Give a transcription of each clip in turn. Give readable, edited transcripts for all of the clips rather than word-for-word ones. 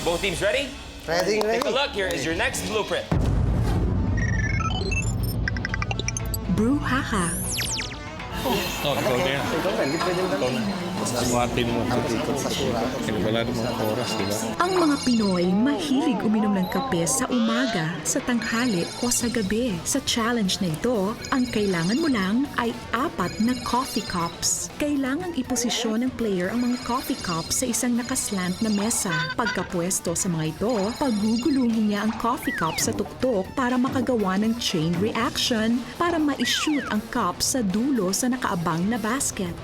Both teams ready? Ready, Take a ready. look. Here is your next blueprint. Brouhaha. Oh, ikaw na yan. Ikaw na, hindi pwede Ikaw na. Sumatin mo. Wala namang oras, di ba? Ang mga Pinoy mahilig uminom ng kape sa umaga, sa tanghali o sa gabi. Sa challenge na ito, ang kailangan mo lang ay 4 na coffee cups. Kailangang iposisyon ng player ang mga coffee cups sa isang nakaslant na mesa. Pagkapwesto sa mga ito, pagugulungin niya ang coffee cup sa tuktok para makagawa ng chain reaction para ma-shoot ang cup sa dulo sa nakaabang na basket.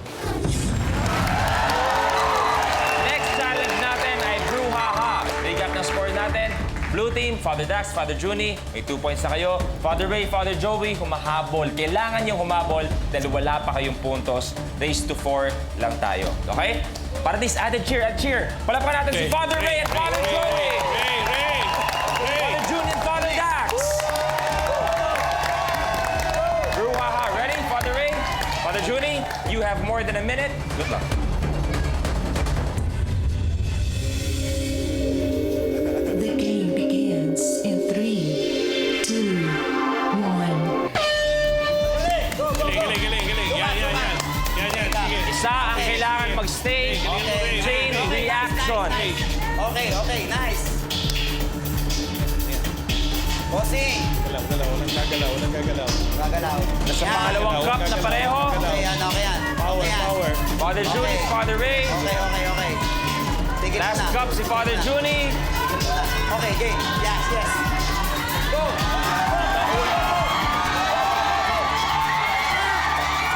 Next challenge natin ay Brouhaha. Recap ng score natin. Blue team, Father Dax, Father Juni, may 2 points na kayo. Father Ray, Father Joey, humahabol. Kailangan yung humabol dahil wala pa kayong puntos. Race to 4 lang tayo. Okay? Para this added cheer at cheer. Palapakan natin si Father Ray at Father Joey. Father Juni and Father Dax. Brouhaha. Ready? Father Ray? Father Juni, you have more than a minute. Good luck. The game begins in 3, 2, 1. Galing. Yan. Sige. Isa ang kailangan magstay. Chain reaction. Okay, nice. Bossing. Walang gagalaw. Gagalaw. Nasa pangalawang cup na pareho. Okay yan. Power. Father Juni, Father Ray. Okay. Tigil Last na. cup si Father Juni. Okay, game. Yes. Go.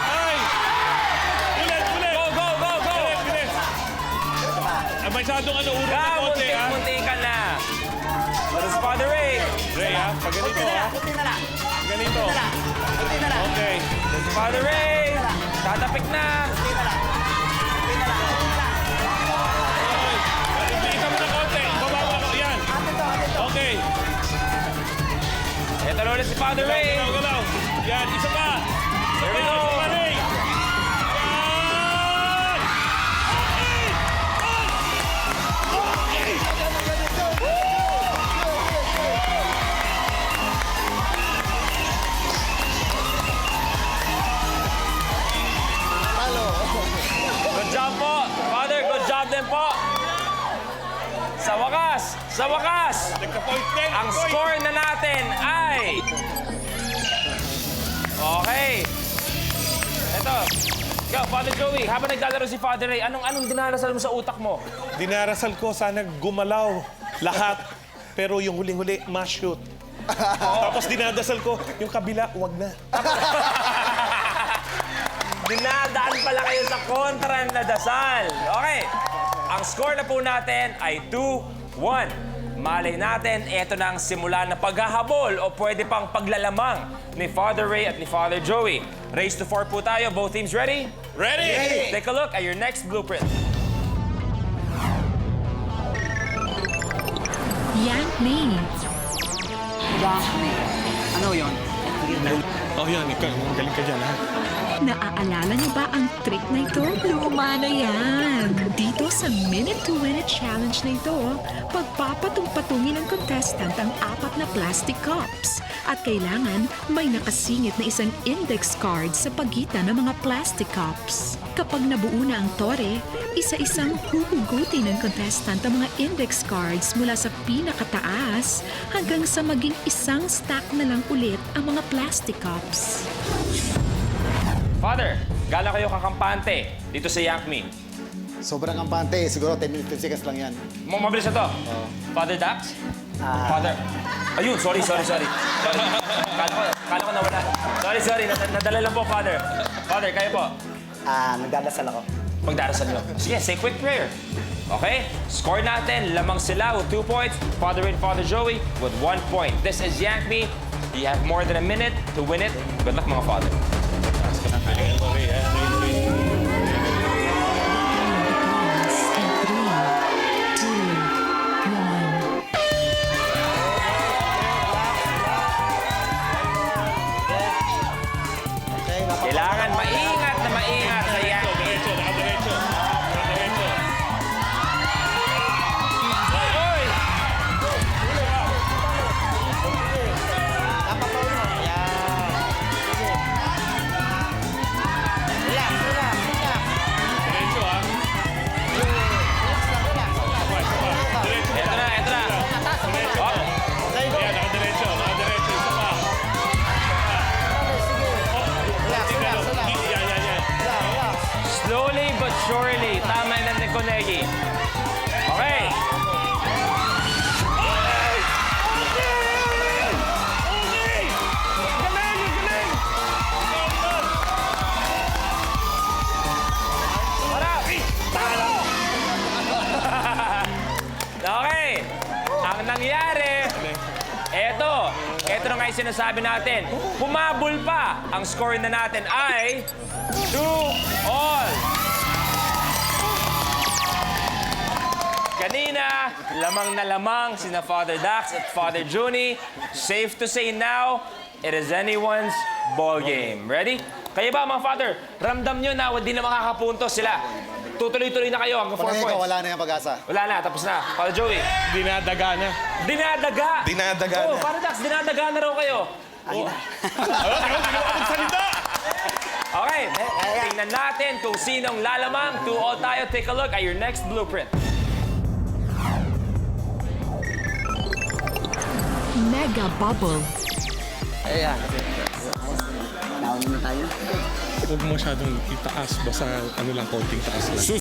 Ay! Ulit! Go! Bilis! Masyadong urong na konti, ha? Muntikan na. That is Father Ray. Ray, ha? Pag ganito, ha? Kunti na lang. Ganito. Kunti na lang. Okay. That is Father Ray. Tatapik na. Kunti na lang. Ipita mo na konti. Babawa ko. Yan. Okay. Ito na ulit si Father Ray. Galaw. Yan. Isa pa. Here we go. Isa pa, Ray. Yan! Good job po. Father, good job din po. Sa wakas, Nagka-point din. ang score na natin ay... Okay. Ito. Go, Father Joey, habang naglalaro si Father Ray, anong dinarasal mo sa utak mo? Dinarasal ko sana gumalaw lahat. Pero yung huling-huli, ma-shoot. Tapos dinadasal ko, yung kabila, wag na. Dinadaan pala kayo sa kontra na dasal. Okay. Ang score na po natin ay 2-1. Malay natin, ito na ang simula na paghahabol o pwede pang paglalamang ni Father Ray at ni Father Joey. Race to 4 po tayo. Both teams ready? Ready? Take a look at your next blueprint. Yank me. Ano yun? Oh, yan. Ikaw, galing ka dyan, ha? Naaalala niyo ba ang trick na ito? Luma na yan! Dito sa Minute to Win It Challenge na ito, pagpapatung-patungin ng contestant ang 4 na plastic cups. At kailangan may nakasingit na isang index card sa pagitan ng mga plastic cups. Kapag nabuo na ang tore, isa-isang huhugutin ng contestant ang mga index cards mula sa pinakataas hanggang sa maging isang stack na lang ulit ang mga plastic cups. Father, gala kayo kakampante dito sa Yank Me. Sobrang kampante. Siguro 10 minutes, 10 seconds lang yan. Mabilis na to. Father Dax? Father... Ayun, sorry. Kala ko nawala. Sorry. Nadala lang po, Father. Father, kayo po. Nagdadasal ako. Magdarasal nyo. Sige, say quick prayer. Okay? Score natin. Lamang sila with 2 points. Father and Father Joey with 1 point. This is Yank Me. You have more than a minute to win it. Good luck, mga Father. Galingan mo, Ray, ha? Kailangan maingat na maingat sa Yank Me. Nakadiretso. Oy! Okay. Ang nangyari, eto na nga yung sinasabi natin. Humabol pa. Ang score na natin ay 2-all. Kanina, lamang na lamang sina Father Dax at Father Juni. Safe to say now, it is anyone's ball game. Ready? Kayo ba, mga Father? Ramdam nyo na hindi na makakapuntos sila. Tutuloy-tuloy na kayo hanggang 4 Palagay ko, points. wala na yung pag-asa. Wala na, tapos na. Father Joey. Dinadaga na. Dinadaga! Dinadaga Oh, na. Father Dax, dinadaga na raw kayo. Salita! Okay, tingnan natin kung sinong lalamang. 2-all tayo. Take a look at your next blueprint. Mega Bubble. Nauna na tayo. Huwag mo masyadong itaas. Basta ano lang, konting taas lang.